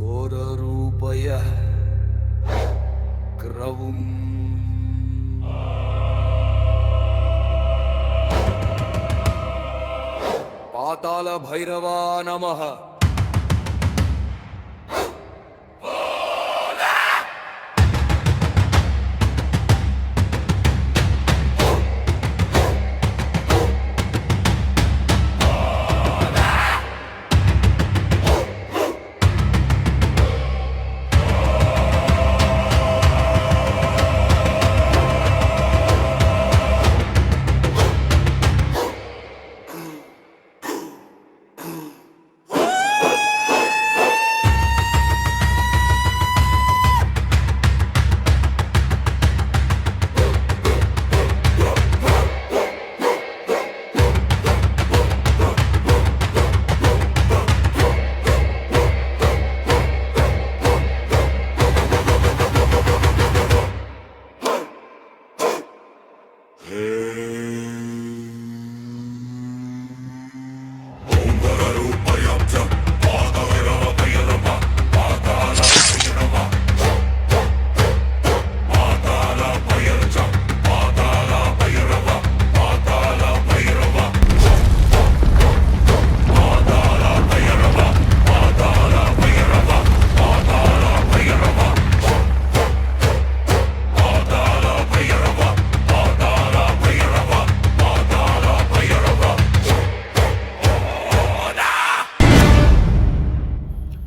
ఘోరరూపయ గ్రవం పాతాళ భైరవా నమః.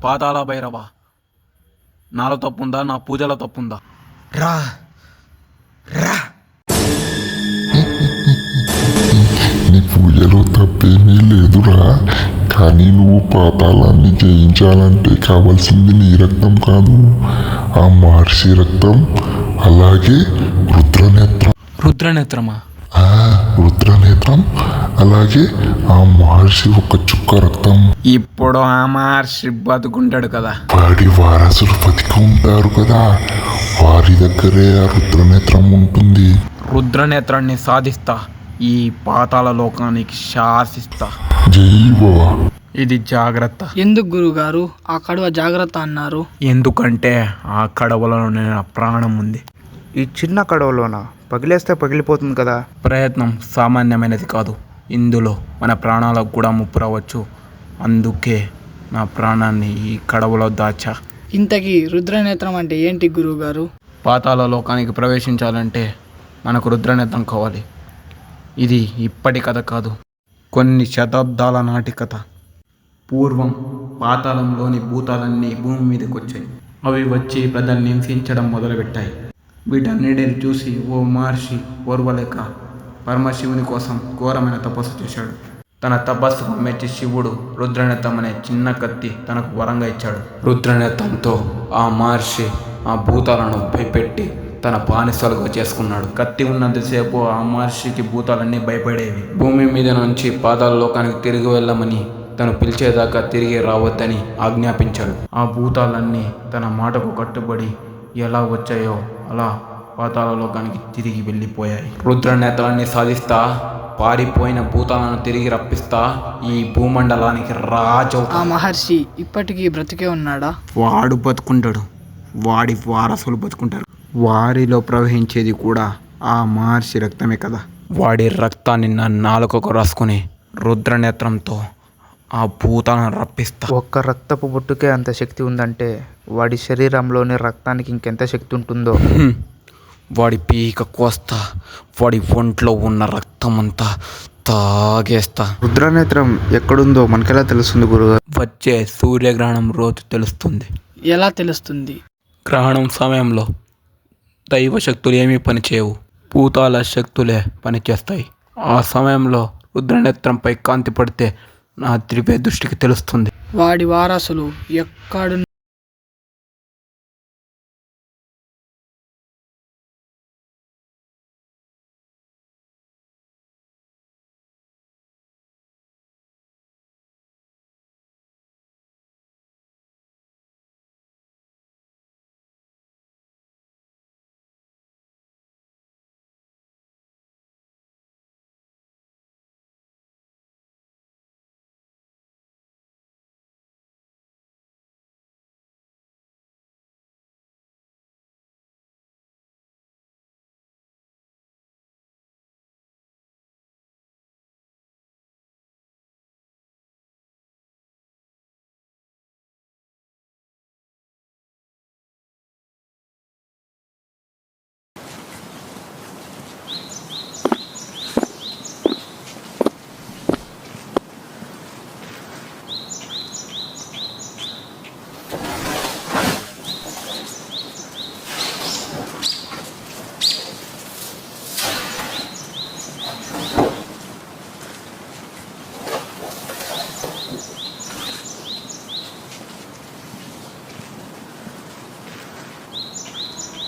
పాతాళ భైరవ, నాలో తప్పుందా? నా పూజలో తప్పుందా? రా రా. నీ పూజలో తప్పేమీ లేదురా, కానీ నువ్వు పాతాళాన్ని జయించాలంటే కావలసింది నీ రక్తం కాదు, ఆ మహర్షి రక్తం, అలాగే రుద్రనేత్రం. రుద్రనేత్రమా? రుద్రనేత్రం, అలాగే ఆ మహర్షి ఒక చుక్క రక్తం. ఇప్పుడు ఆ మహర్షి బతుకుంటాడు కదా, వాడి వారసులు బతికి ఉంటారు కదా, వారి దగ్గరే ఆ రుద్రనేత్రం ఉంటుంది. రుద్రనేత్రాన్ని సాధిస్తా, ఈ పాతాళ లోకానికి శాసిస్తా. జై బాబా. ఇది జాగ్రత్త. ఎందుకు గురుగారు ఆ కడువ జాగ్రత్త అన్నారు? ఎందుకంటే ఆ కడవలోనే నా ప్రాణం ఉంది. ఈ చిన్న కడవలోన పగిలేస్తే పగిలిపోతుంది కదా. ప్రయత్నం సామాన్యమైనది కాదు, ఇందులో మన ప్రాణాలకు కూడా ముప్పు రావచ్చు. అందుకే నా ప్రాణాన్ని ఈ కడవలో దాచా. ఇంతకీ రుద్రనేత్రం అంటే ఏంటి గురువుగారు? పాతాళ లోకానికి ప్రవేశించాలంటే మనకు రుద్రనేత్రం కావాలి. ఇది ఇప్పటి కథ కాదు, కొన్ని శతాబ్దాల నాటి కథ. పూర్వం పాతాళంలోని భూతాలన్నీ భూమి మీదకి వచ్చాయి. అవి వచ్చి ప్రజల్ని హింసించడం మొదలుపెట్టాయి. వీటన్నిటిని చూసి ఓ మహర్షి ఓర్వలేక పరమశివుని కోసం ఘోరమైన తపస్సు చేశాడు. తన తపస్సుకు మెచ్చి శివుడు రుద్రనేత్రం అనే చిన్న కత్తి తనకు వరంగా ఇచ్చాడు. రుద్రనేత్రంతో ఆ మహర్షి ఆ భూతాలను భయపెట్టి తన బానిసలుగా చేసుకున్నాడు. కత్తి ఉన్నంతసేపు ఆ మహర్షికి భూతాలన్నీ భయపడేవి. భూమి మీద నుంచి పాతాళ లోకానికి తిరిగి వెళ్ళమని తను పిలిచేదాకా తిరిగి రావద్దని ఆజ్ఞాపించాడు. ఆ భూతాలన్నీ తన మాటకు కట్టుబడి ఎలా వచ్చాయో అలా పాతాళ లోకానికి తిరిగి వెళ్ళిపోయాయి. రుద్రనేత్రాన్ని సాధిస్తా, పారిపోయిన భూతాలను తిరిగి రప్పిస్తా, ఈ భూమండలానికి రాజు. ఆ మహర్షి ఇప్పటికీ బ్రతికే ఉన్నాడా? వాడు బతుకుంటాడు, వాడి వారసులు బతుకుంటారు. వారిలో ప్రవహించేది కూడా ఆ మహర్షి రక్తమే కదా. వాడి రక్తాన్ని నా నాలుకకు రాసుకుని రుద్రనేత్రంతో ఆ భూతాలను రప్పిస్తా. ఒక్క రక్తపు బొట్టుకే అంత శక్తి ఉందంటే వాడి శరీరంలోని రక్తానికి ఇంకెంత శక్తి ఉంటుందో. వాడి పీక కోస్తా, వాడి ఒంట్లో ఉన్న రక్తం అంతా తాగేస్తా. రుద్రనేత్రం ఎక్కడుందో మనకెలా తెలుస్తుంది గురుగారు? వచ్చే సూర్యగ్రహణం రోజు తెలుస్తుంది. ఎలా తెలుస్తుంది? గ్రహణం సమయంలో దైవ శక్తులు ఏమీ పనిచేయవు, భూతాల శక్తులే పనిచేస్తాయి. ఆ సమయంలో రుద్రనేత్రంపై కాంతి పడితే నా దివ్య దృష్టికి తెలుస్తుంది. వాడి వారసులు ఎక్కడు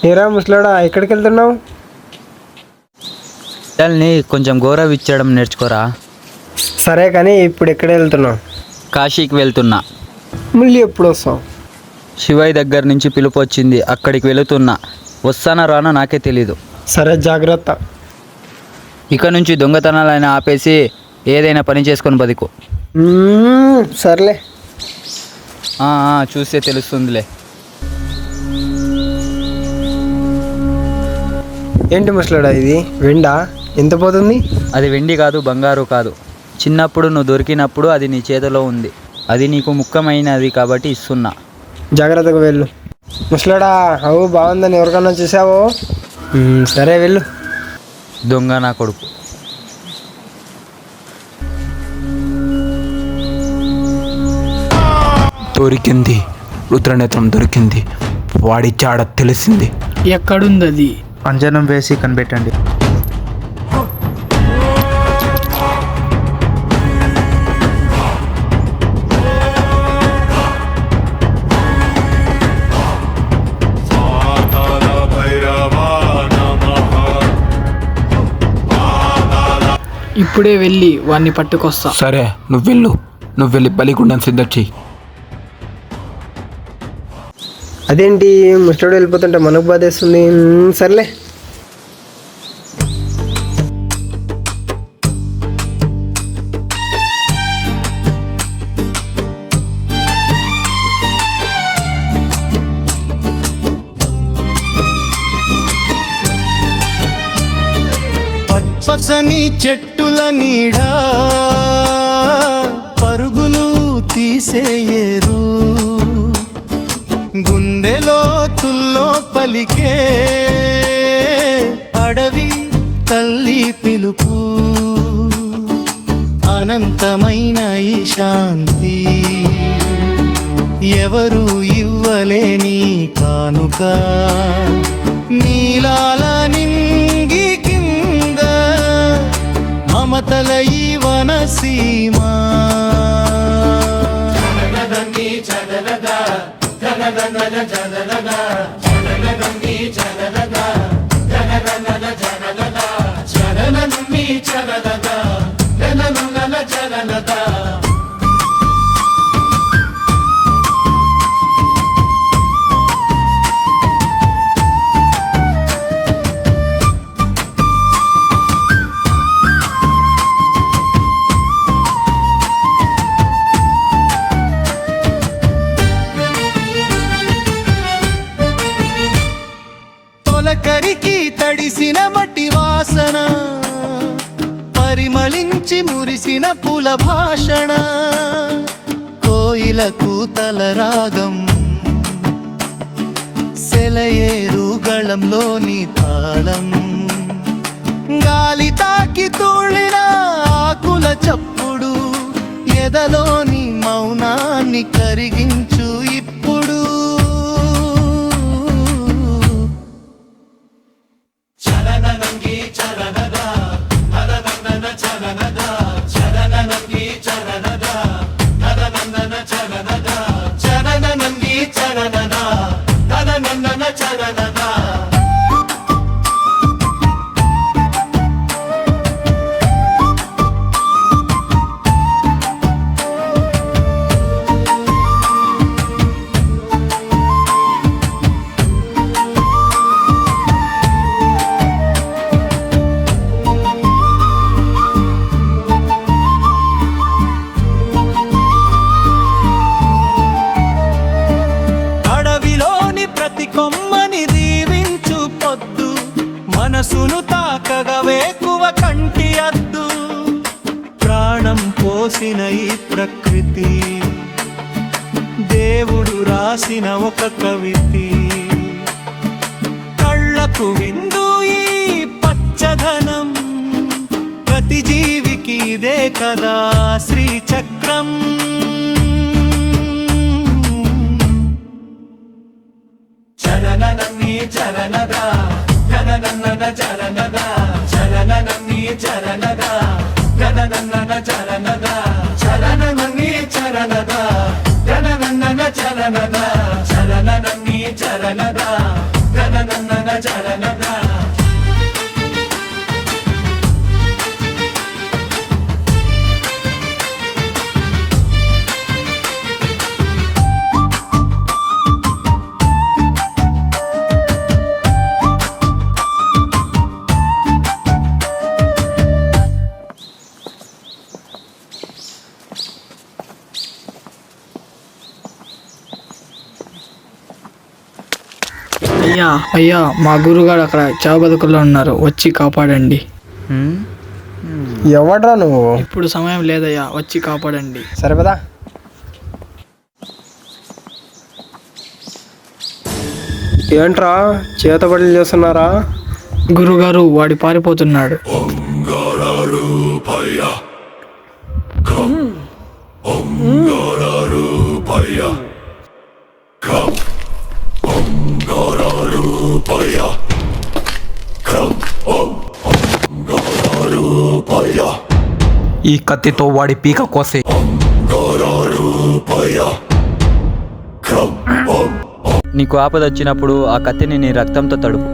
ఏరా ముసలాడా ఎక్కడికి వెళ్తున్నావు? పిల్లల్ని కొంచెం గౌరవించడం నేర్చుకోరా. సరే కానీ ఇప్పుడు ఎక్కడ వెళ్తున్నావు? కాశీకి వెళ్తున్నా. మళ్ళీ ఎప్పుడు వస్తావు? శివయ్య దగ్గర నుంచి పిలుపు వచ్చింది, అక్కడికి వెళుతున్నా. వస్తానా రానా నాకే తెలీదు. సరే జాగ్రత్త. ఇక నుంచి దొంగతనాలైనా ఆపేసి ఏదైనా పని చేసుకొని బతుకు. సర్లే. చూస్తే తెలుస్తుందిలే. ఏంటి ముసలాడా ఇది వెండా? ఎంత పోతుంది? అది వెండి కాదు, బంగారు కాదు. చిన్నప్పుడు నువ్వు దొరికినప్పుడు అది నీ చేతిలో ఉంది. అది నీకు ముఖ్యమైనది కాబట్టి ఇస్తున్నా. జాగ్రత్తగా వెళ్ళు. ముసలాడా అవు బాగుందని ఎవరికన్నా చూసావో? సరే వెళ్ళు. దొంగ నా కొడుకు. దొరికింది, రుద్రనేత్రం దొరికింది. వాడి చాడ తెలిసింది. ఎక్కడుంది అది? అంజనం వేసి కనిపెట్టండి. ఇప్పుడే వెళ్ళి వాడిని పట్టుకొస్తా. సరే నువ్వు వెళ్ళి బలిగుండం సిద్ధం చెయ్యి. అదేంటి ముసలాడు వెళ్ళిపోతుంటే మనకు బాధేస్తుంది. సర్లే. పచ్చని చెట్టుల నీడ పరుగులు తీసేయేరు, గుండెలో తుల్లో పలికే అడవి తల్లి పిలుపు. అనంతమైన ఈ శాంతి ఎవరు ఇవ్వలేని కానుక. నీలాల నింగి కింద మమతల ఈ వనసీమా. తొలకరికి తడిసిన మట్టి వాసన, పరిమళించి మురిసిన పూల భాషణ. కోయిలకు తల రాగం, సెలయేరు గళంలోని తాళం. గాలి తాకి తూళిన ఆకుల చప్పుడు, ఎదలోని మౌనాన్ని కరిగించు ఇప్పుడు. కొమ్మని దీవించు పొద్దు, మనసును తాకగా వేకువ కంటి అద్దు. ప్రాణం పోసిన ఈ ప్రకృతి దేవుడు రాసిన ఒక కవితి. కళ్ళకు విందు ఈ పచ్చదనం, ప్రతి జీవికి ఇదే కదా శ్రీచక్రం. చరణనన్నీ చరణదా గణనన్న చరణదా, చరణనన్నీ చరణదా గణనన్న చరణదా, చరణనన్నీ చరణదా గణనన్న చరణదా, చరణనన్నీ చరణదా గణనన్న జరనదా అయ్యా అయ్యా మా గురుగారు అక్కడ చావు బతుకుల్లో ఉన్నారు, వచ్చి కాపాడండి. ఎవడ్రా నువ్వు? ఇప్పుడు సమయం లేదయ్యా, వచ్చి కాపాడండి. సరే పదా. ఏంట్రా చేతబడులు చేస్తున్నారా? గురుగారు వాడి పారిపోతున్నాడు. ఈ కత్తితో వాడి పీక కోసే. నీకు ఆపద వచ్చినప్పుడు ఆ కత్తిని నీ రక్తంతో తడుపు.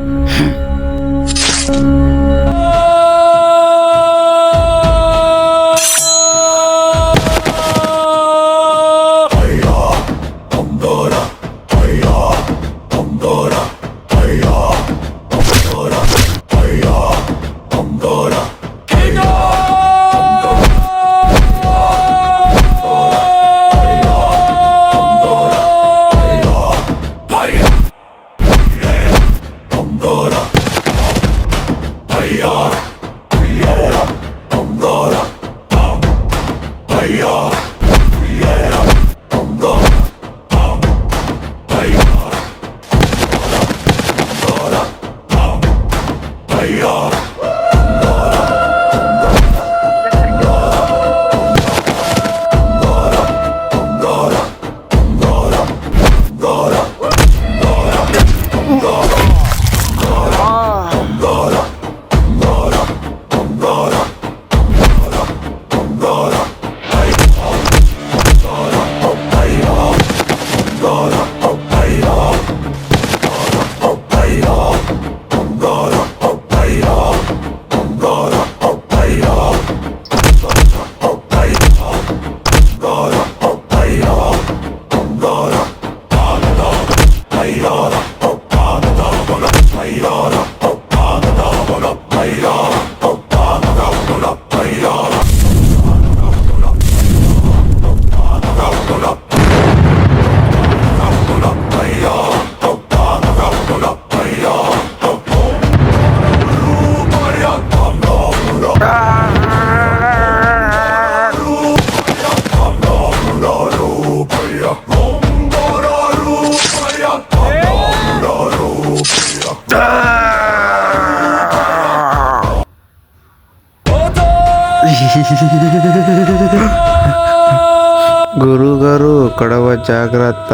గురుగారు కడవ జాగ్రత్త.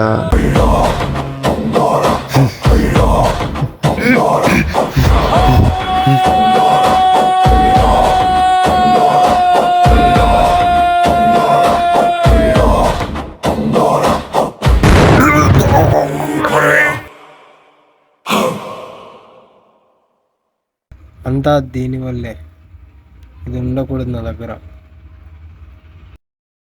అంతా దీనివల్లే. ఇది ఉండకూడదు నా దగ్గర.